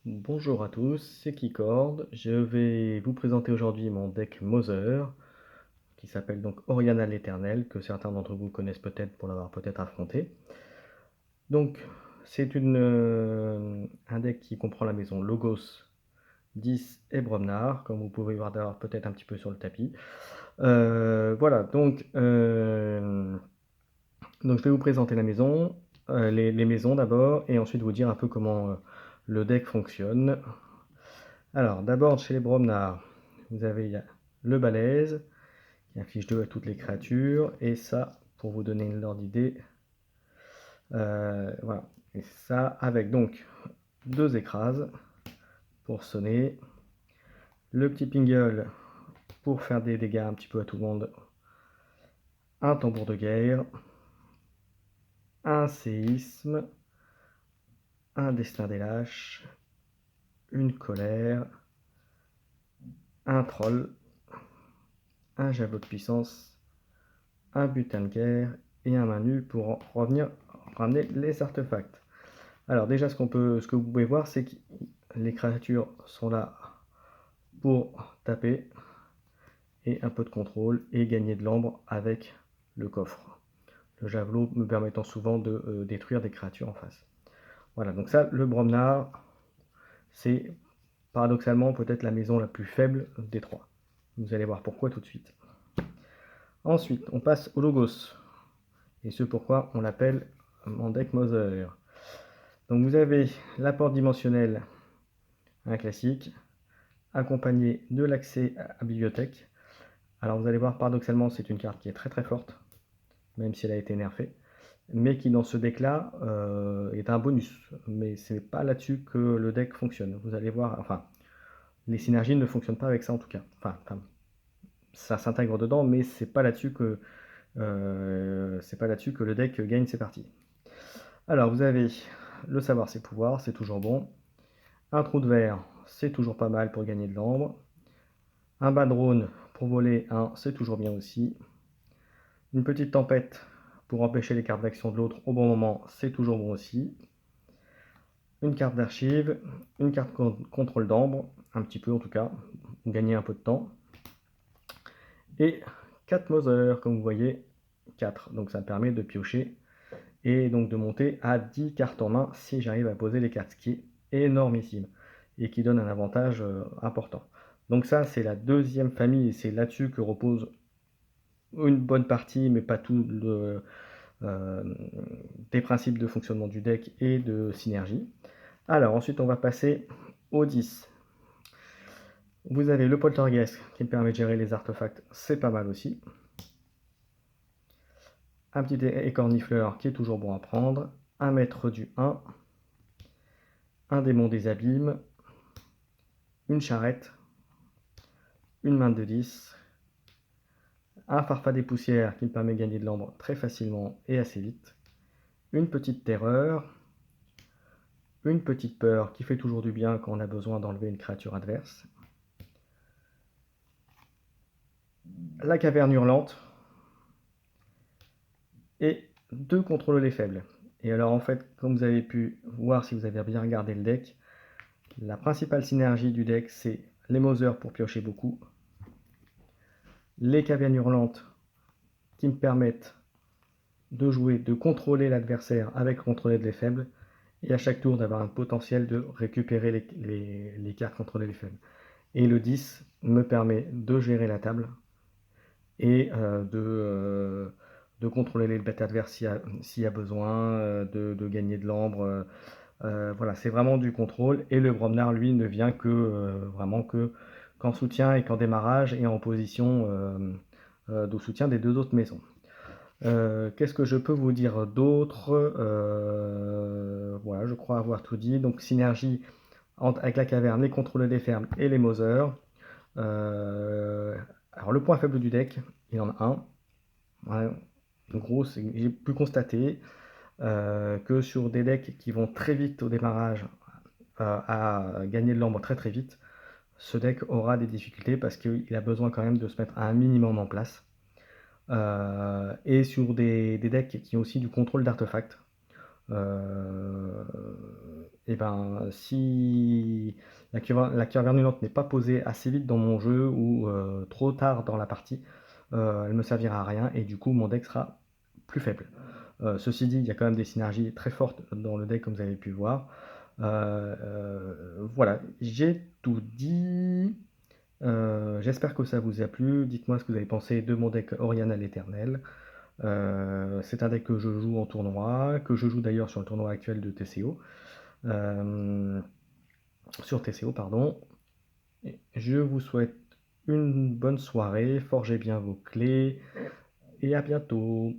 Bonjour à tous, c'est Keycord. Je vais vous présenter aujourd'hui mon deck Mother, qui s'appelle donc Oriana l'Éternel, que certains d'entre vous connaissent peut-être pour l'avoir peut-être affronté. Donc, c'est un deck qui comprend la maison Logos, 10 et Bromnar, comme vous pouvez voir d'ailleurs peut-être un petit peu sur le tapis. Voilà, donc je vais vous présenter la maison, les maisons d'abord, et ensuite vous dire un peu comment le deck fonctionne. Alors, d'abord, chez les Bromnar, vous avez le balèze, qui affiche 2 à toutes les créatures, et ça, pour vous donner une ordre d'idée, voilà. Et ça, avec donc 2 écrases pour sonner, le petit pingle pour faire des dégâts un petit peu à tout le monde, un tambour de guerre, un séisme, un destin des lâches, une colère, un troll, un javelot de puissance, un butin de guerre et un main nue pour ramener les artefacts. Alors déjà, ce que vous pouvez voir, c'est que les créatures sont là pour taper et un peu de contrôle et gagner de l'ambre avec le coffre. Le javelot me permettant souvent de détruire des créatures en face. Voilà, donc ça, le Bromnar, c'est paradoxalement peut-être la maison la plus faible des trois. Vous allez voir pourquoi tout de suite. Ensuite, on passe au Logos. Et ce pourquoi on l'appelle mon deck Mother. Donc vous avez l'apport dimensionnel, un classique, accompagné de l'accès à bibliothèque. Alors vous allez voir, paradoxalement, c'est une carte qui est très très forte, même si elle a été nerfée, mais qui dans ce deck-là est un bonus. Mais c'est pas là-dessus que le deck fonctionne. Vous allez voir, enfin, les synergies ne fonctionnent pas avec ça en tout cas. Enfin, ça s'intègre dedans, mais c'est pas là-dessus que le deck gagne ses parties. Alors vous avez le savoir ses pouvoirs, c'est toujours bon. Un trou de verre, c'est toujours pas mal pour gagner de l'ambre. Un bas drone pour voler 1, c'est toujours bien aussi. Une petite tempête pour empêcher les cartes d'action de l'autre au bon moment, c'est toujours bon aussi. Une carte d'archive, une carte contrôle d'ambre, un petit peu en tout cas, gagner un peu de temps. Et 4 Mother, comme vous voyez, 4. Donc ça me permet de piocher et donc de monter à 10 cartes en main si j'arrive à poser les cartes, ce qui est énormissime et qui donne un avantage important. Donc ça, c'est la deuxième famille et c'est là-dessus que repose une bonne partie, mais pas tout, des principes de fonctionnement du deck et de synergie. Alors ensuite, on va passer au 10. Vous avez le poltergeist qui me permet de gérer les artefacts, c'est pas mal aussi. Un petit écornifleur qui est toujours bon à prendre. Un maître du 1. Un démon des abîmes. Une charrette. Une main de 10. Un farfad des poussières qui me permet de gagner de l'ambre très facilement et assez vite. Une petite terreur. Une petite peur qui fait toujours du bien quand on a besoin d'enlever une créature adverse. La caverne hurlante. Et 2 contrôle les faibles. Et alors en fait, comme vous avez pu voir si vous avez bien regardé le deck, la principale synergie du deck, c'est les Mother pour piocher beaucoup, les cavernes hurlantes qui me permettent de jouer, de contrôler l'adversaire avec contrôler les faibles, et à chaque tour d'avoir un potentiel de récupérer les cartes contrôler les faibles. Et le 10 me permet de gérer la table et de contrôler les bêtes adverses s'il y a besoin, de gagner de l'ambre. Voilà, c'est vraiment du contrôle. Et le Bromnar, lui, ne vient que vraiment que qu'en soutien et qu'en démarrage et en position de soutien des 2 autres maisons. Qu'est-ce que je peux vous dire d'autre? Voilà, je crois avoir tout dit. Donc synergie avec la caverne, les contrôles des fermes et les Mother. Alors le point faible du deck, il en a un. Ouais, en gros, j'ai pu constater que sur des decks qui vont très vite au démarrage à gagner de l'ambre très très vite, ce deck aura des difficultés parce qu'il a besoin quand même de se mettre à un minimum en place. Et sur des decks qui ont aussi du contrôle d'artefacts, Et ben, si la cure verminante n'est pas posée assez vite dans mon jeu ou trop tard dans la partie, elle me servira à rien et du coup mon deck sera plus faible. Ceci dit, il y a quand même des synergies très fortes dans le deck comme vous avez pu voir. Voilà, j'ai tout dit. J'espère que ça vous a plu. Dites-moi ce que vous avez pensé de mon deck Oriana l'Éternel. C'est un deck que je joue en tournoi, que je joue d'ailleurs sur le tournoi actuel de TCO. Euh, sur TCO, pardon. Et je vous souhaite une bonne soirée, forgez bien vos clés et à bientôt.